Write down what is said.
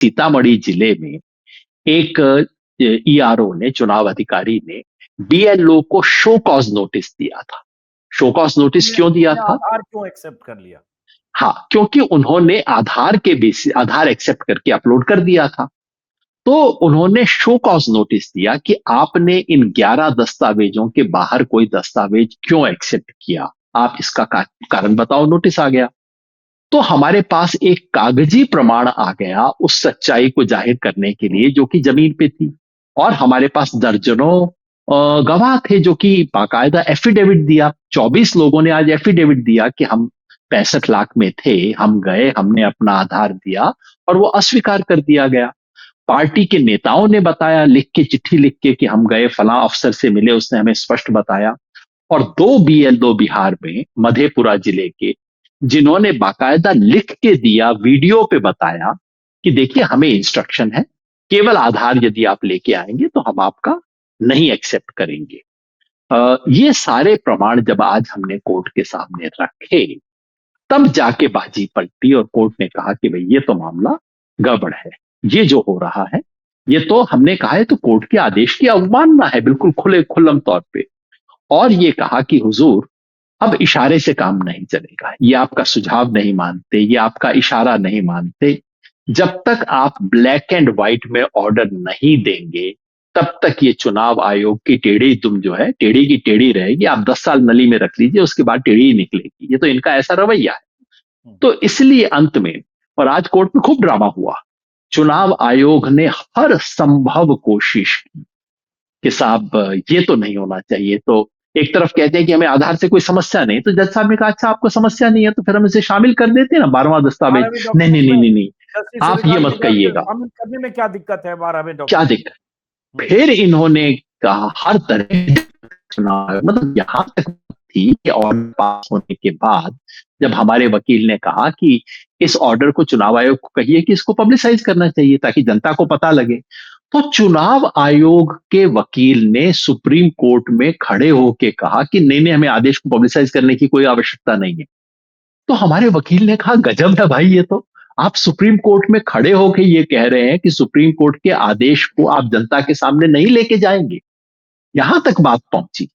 सीतामढ़ी जिले में एक ईआरओ ने, चुनाव अधिकारी ने बीएलओ को शो कॉज नोटिस दिया था। शो कॉज नोटिस क्यों दिया उसने था? आधार क्यों एक्सेप्ट कर लिया? हाँ, क्योंकि उन्होंने आधार के बेसिस आधार एक्सेप्ट करके अपलोड कर दिया था। तो उन्होंने शो कॉज नोटिस दिया कि आपने इन 11 दस्तावेजों के बाहर कोई दस्तावेज क्यों एक्सेप्ट किया, आप इसका कारण बताओ। नोटिस आ गया। तो हमारे पास एक कागजी प्रमाण आ गया उस सच्चाई को जाहिर करने के लिए जो कि जमीन पे थी। और हमारे पास दर्जनों गवाह थे जो कि बाकायदा एफिडेविट दिया। 24 लोगों ने आज एफिडेविट दिया कि हम 65 लाख में थे, हम गए, हमने अपना आधार दिया और वो अस्वीकार कर दिया गया। पार्टी के नेताओं ने बताया, लिख के, चिट्ठी लिख के कि हम गए, फलां अफसर से मिले, उसने हमें स्पष्ट बताया। और दो बीएलओ बिहार में, मधेपुरा जिले के, जिन्होंने बाकायदा लिख के दिया, वीडियो पे बताया कि देखिए हमें इंस्ट्रक्शन है, केवल आधार यदि आप लेके आएंगे तो हम आपका नहीं एक्सेप्ट करेंगे। ये सारे प्रमाण जब आज हमने कोर्ट के सामने रखे, तब जाके बाजी पलटी और कोर्ट ने कहा कि भाई ये तो मामला गड़बड़ है, ये जो हो रहा है ये तो, हमने कहा है तो कोर्ट के आदेश की अवमानना है, बिल्कुल खुल्लम तौर पे। और ये कहा कि हुजूर अब इशारे से काम नहीं चलेगा, ये आपका सुझाव नहीं मानते, ये आपका इशारा नहीं मानते, जब तक आप ब्लैक एंड व्हाइट में ऑर्डर नहीं देंगे तब तक ये चुनाव आयोग की टेढ़ी दुम जो है, टेढ़ी की टेढ़ी रहेगी। आप 10 साल नली में रख लीजिए, उसके बाद टेढ़ी ही निकलेगी। ये तो इनका ऐसा रवैया है। तो इसलिए अंत में, और आज कोर्ट में खूब ड्रामा हुआ, चुनाव आयोग ने हर संभव कोशिश की कि साहब ये तो नहीं होना चाहिए। तो एक तरफ कहते हैं कि हमें आधार से कोई समस्या नहीं, तो जज साहब ने कहा अच्छा आपको समस्या नहीं है तो फिर हम इसे शामिल कर देते हैं ना, 12वां दस्तावेज। 12वें नहीं नहीं डॉक्यूमेंट नहीं में नहीं नहीं, जस्टिस आप ये सूर्यकांत ने मत कहा कि कहिएगा। शामिल करने में क्या दिक्कत है 12वें क्या डॉक्यूमेंट? दिक्कत? फिर इन्होंने कहा हर तरह चुनाव, मतलब यहां तक थी कि ऑर्डर पास होने के बाद जब हमारे वकील ने कहा कि इस ऑर्डर को चुनाव आयोग को कहिए कि इसको पब्लिसाइज करना चाहिए ताकि जनता को पता लगे, तो चुनाव आयोग के वकील ने सुप्रीम कोर्ट में खड़े होकर कहा कि नहीं नहीं, हमें आदेश को पब्लिसाइज करने की कोई आवश्यकता नहीं है। तो हमारे वकील ने कहा गजब है भाई, ये तो आप सुप्रीम कोर्ट में खड़े होकर ये कह रहे हैं कि सुप्रीम कोर्ट के आदेश को आप जनता के सामने नहीं लेके जाएंगे। यहां तक बात पहुंची।